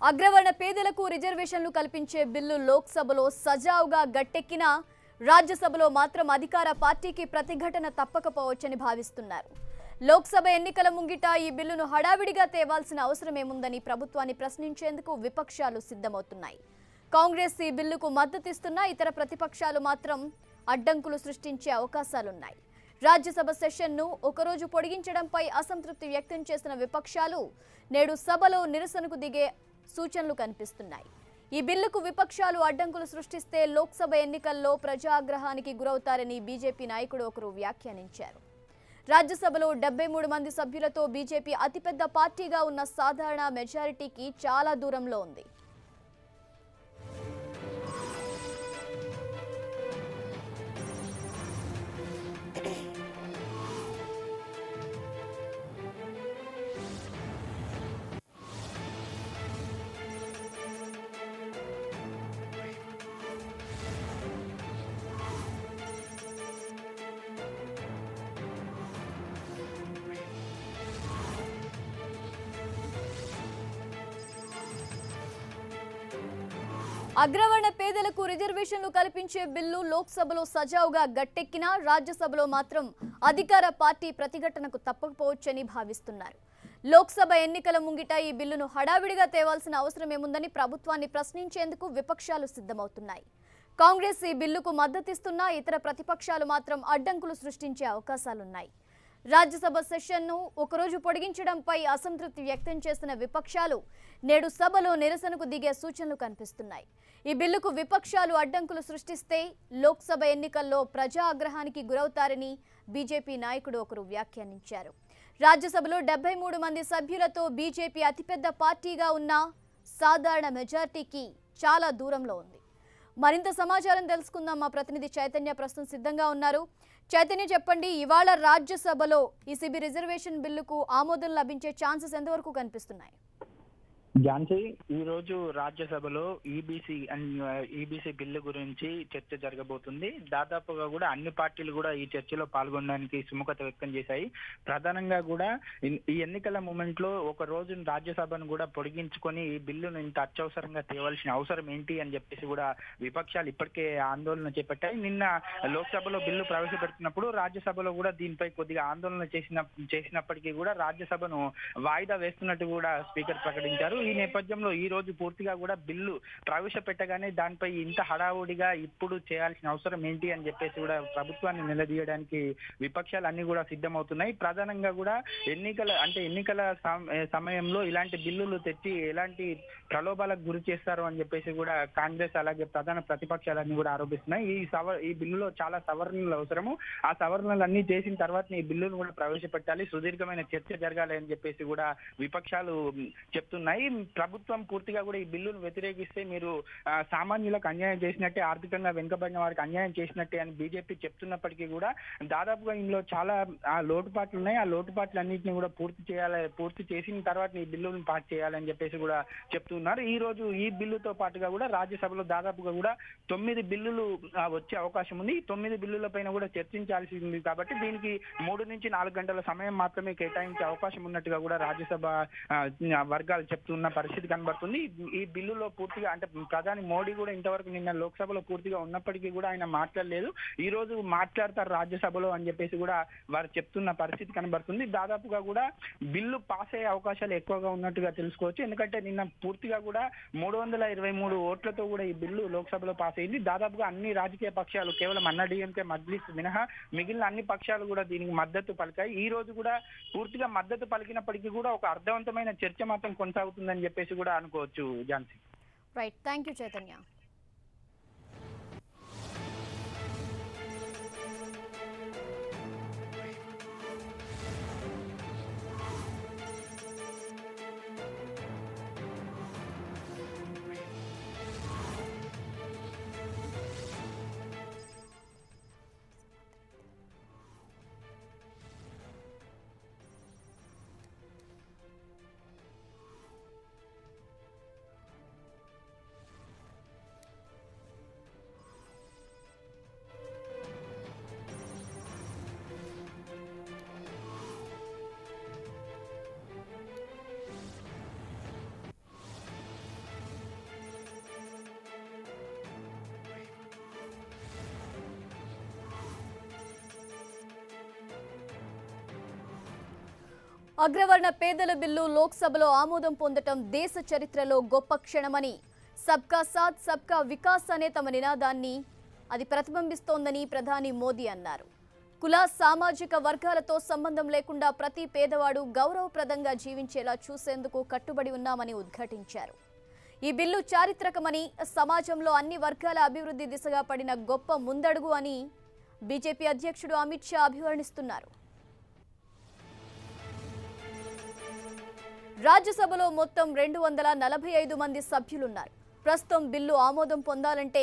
అగ్రవర్ణ పేదలకు రిజర్వేషన్లు కల్పించే బిల్లు లోక్సభలో సజావుగా గట్టెక్కినా రాజ్యసభలో మాత్రం అధికార పార్టీకి ప్రతిఘటన తప్పకపోవచ్చని భావిస్తున్నారు. లోక్సభ ఎన్నికల ముంగిట ఈ బిల్లును హడావిడిగా తేవాల్సిన అవసరమేముందని ప్రభుత్వాన్ని ప్రశ్నించేందుకు విపక్షాలు సిద్ధమవుతున్నాయి. కాంగ్రెస్ ఈ బిల్లుకు మద్దతిస్తున్నా ఇతర ప్రతిపక్షాలు మాత్రం అడ్డంకులు సృష్టించే అవకాశాలున్నాయి. రాజ్యసభ సెషన్ను ఒకరోజు పొడిగించడంపై అసంతృప్తి వ్యక్తం చేసిన విపక్షాలు నేడు సభలో నిరసనకు దిగే సూచనలు కనిపిస్తున్నాయి. ఈ బిల్లుకు విపక్షాలు అడ్డంకులు సృష్టిస్తే లోక్సభ ఎన్నికల్లో ప్రజాగ్రహానికి గురవుతారని బీజేపీ నాయకుడు ఒకరు వ్యాఖ్యానించారు. రాజ్యసభలో 73 మంది సభ్యులతో బీజేపీ అతిపెద్ద పార్టీగా ఉన్న సాధారణ మెజారిటీకి చాలా దూరంలో ఉంది. అగ్రవర్ణ పేదలకు రిజర్వేషన్లు కల్పించే బిల్లు లోక్సభలో సజావుగా గట్టెక్కినా రాజ్యసభలో మాత్రం అధికార పార్టీ ప్రతిఘటనకు తప్పకపోవచ్చని భావిస్తున్నారు. లోక్సభ ఎన్నికల ముంగిట ఈ బిల్లును హడావిడిగా తేవాల్సిన అవసరమేముందని ప్రభుత్వాన్ని ప్రశ్నించేందుకు విపక్షాలు సిద్ధమవుతున్నాయి. కాంగ్రెస్ ఈ బిల్లుకు మద్దతిస్తున్నా ఇతర ప్రతిపక్షాలు మాత్రం అడ్డంకులు సృష్టించే అవకాశాలున్నాయి. రాజ్యసభ సెషన్ను ఒకరోజు పొడిగించడంపై అసంతృప్తి వ్యక్తం చేసిన విపక్షాలు నేడు సభలో నిరసనకు దిగే సూచనలు కనిపిస్తున్నాయి. ఈ బిల్లుకు విపక్షాలు అడ్డంకులు సృష్టిస్తే లోక్సభ ఎన్నికల్లో ప్రజా ఆగ్రహానికి గురవుతారని బీజేపీ నాయకుడు ఒకరు వ్యాఖ్యానించారు. రాజ్యసభలో 73 మంది సభ్యులతో బీజేపీ అతిపెద్ద పార్టీగా ఉన్న సాధారణ మెజార్టీకి చాలా దూరంలో ఉంది. మరింత సమాచారం తెలుసుకుందాం. మా ప్రతినిధి చైతన్య ప్రస్తుతం సిద్ధంగా ఉన్నారు. చైతన్య, చెప్పండి, ఇవాళ రాజ్యసభలో ఈసీబీ రిజర్వేషన్ బిల్లుకు ఆమోదం లభించే ఛాన్సెస్ ఎంతవరకు కనిపిస్తున్నాయి? ఝాన్సీ, ఈ రోజు రాజ్యసభలో ఈబీసీ బిల్లు గురించి చర్చ జరగబోతుంది. దాదాపుగా కూడా అన్ని పార్టీలు కూడా ఈ చర్చలో పాల్గొనడానికి సుముఖత వ్యక్తం చేశాయి. ప్రధానంగా కూడా ఈ ఎన్నికల మూమెంట్ లో ఒక రోజు రాజ్యసభను కూడా పొడిగించుకొని ఈ బిల్లును ఇంత అత్యవసరంగా తేవాల్సిన అవసరం ఏంటి అని చెప్పేసి కూడా విపక్షాలు ఇప్పటికే ఆందోళన చేపట్టాయి. నిన్న లోక్సభలో బిల్లు ప్రవేశపెడుతున్నప్పుడు రాజ్యసభలో కూడా దీనిపై కొద్దిగా ఆందోళన చేసినప్పటికీ కూడా రాజ్యసభను వాయిదా వేస్తున్నట్టు కూడా స్పీకర్ ప్రకటించారు. ఈ నేపథ్యంలో ఈ రోజు పూర్తిగా కూడా బిల్లు ప్రవేశపెట్టగానే దానిపై ఇంత హడావుడిగా ఇప్పుడు చేయాల్సిన అవసరం ఏంటి అని చెప్పేసి కూడా ప్రభుత్వాన్ని నిలదీయడానికి విపక్షాలు అన్ని కూడా సిద్ధమవుతున్నాయి. ప్రధానంగా కూడా ఎన్నికల సమయంలో ఇలాంటి బిల్లులు తెచ్చి ఎలాంటి ప్రలోభాలకు గురి చేస్తారు అని చెప్పేసి కూడా కాంగ్రెస్ అలాగే ప్రధాన ప్రతిపక్షాలన్నీ కూడా ఆరోపిస్తున్నాయి. ఈ బిల్లులో చాలా సవరణలు అవసరము. ఆ సవరణలన్నీ చేసిన తర్వాత ఈ బిల్లును కూడా ప్రవేశపెట్టాలి, సుదీర్ఘమైన చర్చ జరగాలి అని చెప్పేసి కూడా విపక్షాలు చెప్తున్నాయి. ప్రభుత్వం పూర్తిగా కూడా ఈ బిల్లును వ్యతిరేకిస్తే మీరు సామాన్యులకు అన్యాయం చేసినట్టే, ఆర్థికంగా వెనుకబడిన వారికి అన్యాయం చేసినట్టే అని బీజేపీ చెప్తున్నప్పటికీ కూడా దాదాపుగా ఇందులో చాలా లోటుపాట్లు ఉన్నాయి. ఆ లోటుపాట్లు అన్నింటినీ కూడా పూర్తి చేసిన తర్వాత ఈ బిల్లును పాస్ చేయాలని చెప్పేసి కూడా చెప్తున్నారు. ఈ రోజు ఈ బిల్లుతో పాటుగా కూడా రాజ్యసభలో దాదాపుగా కూడా 9 బిల్లులు వచ్చే అవకాశం ఉంది. ఈ 9 బిల్లుల పైన కూడా చర్చించాల్సి ఉంది. కాబట్టి దీనికి 3 నుంచి 4 గంటల సమయం మాత్రమే కేటాయించే అవకాశం ఉన్నట్టుగా కూడా రాజ్యసభ వర్గాలు చెప్తున్న పరిస్థితి కనబడుతుంది. ఈ బిల్లులో పూర్తిగా అంటే ప్రధాని మోడీ కూడా ఇంతవరకు నిన్న లోక్సభలో పూర్తిగా ఉన్నప్పటికీ కూడా ఆయన మాట్లాడలేదు. ఈ రోజు మాట్లాడతారు రాజ్యసభలో అని చెప్పేసి కూడా వారు చెప్తున్న పరిస్థితి కనబడుతుంది. దాదాపుగా కూడా బిల్లు పాస్ అయ్యే అవకాశాలు ఎక్కువగా ఉన్నట్టుగా తెలుసుకోవచ్చు. ఎందుకంటే నిన్న పూర్తిగా కూడా 323 ఓట్లతో కూడా ఈ బిల్లు లోక్సభలో పాస్ అయింది. దాదాపుగా అన్ని రాజకీయ పక్షాలు కేవలం అన్నాడీఎంకే మజ్లిస్ మినహా మిగిలిన అన్ని పక్షాలు కూడా దీనికి మద్దతు పలికాయి. ఈ రోజు కూడా పూర్తిగా మద్దతు పలికినప్పటికీ కూడా ఒక అర్థవంతమైన చర్చ మాత్రం కొనసాగుతుందని చెప్పేసి కూడా అనుకోవచ్చు. Jhansi, right, thank you Chaitanya. అగ్రవర్ణ పేదల బిల్లు లోక్సభలో ఆమోదం పొందటం దేశ చరిత్రలో గొప్ప క్షణమని, సబ్కా సాథ్ సబ్కా వికాస్ అనే తమ నినాదాన్ని అది ప్రతిబింబిస్తోందని ప్రధాని మోదీ అన్నారు. కుల సామాజిక వర్గాలతో సంబంధం లేకుండా ప్రతి పేదవాడు గౌరవప్రదంగా జీవించేలా చూసేందుకు కట్టుబడి ఉన్నామని ఉద్ఘాటించారు. ఈ బిల్లు చారిత్రకమని, సమాజంలో అన్ని వర్గాల అభివృద్ధి దిశగా పడిన గొప్ప ముందడుగు అని బీజేపీ అధ్యక్షుడు అమిత్ షా అభివర్ణిస్తున్నారు. రాజ్యసభలో మొత్తం 245 మంది సభ్యులున్నారు. ప్రస్తుతం బిల్లు ఆమోదం పొందాలంటే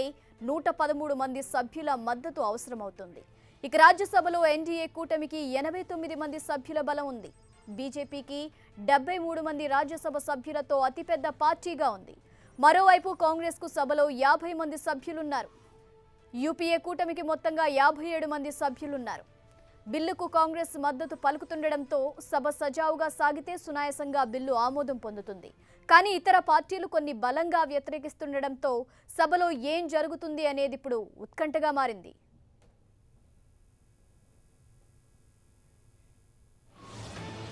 113 మంది సభ్యుల మద్దతు అవసరమవుతుంది. ఇక రాజ్యసభలో ఎన్డీఏ కూటమికి 89 మంది సభ్యుల బలం ఉంది. బీజేపీకి 73 మంది రాజ్యసభ సభ్యులతో అతిపెద్ద పార్టీగా ఉంది. మరోవైపు కాంగ్రెస్కు సభలో 50 మంది సభ్యులున్నారు. యూపీఏ కూటమికి మొత్తంగా 57 మంది సభ్యులున్నారు. బిల్లుకు కాంగ్రెస్ మద్దతు పలుకుతుండటంతో సభ సజావుగా సాగితే సునాయాసంగా బిల్లు ఆమోదం పొందుతుంది. కానీ ఇతర పార్టీలు కొన్ని బలంగా వ్యతిరేకిస్తుండటంతో సభలో ఏం జరుగుతుంది అనేది ఇప్పుడు ఉత్కంఠగా మారింది.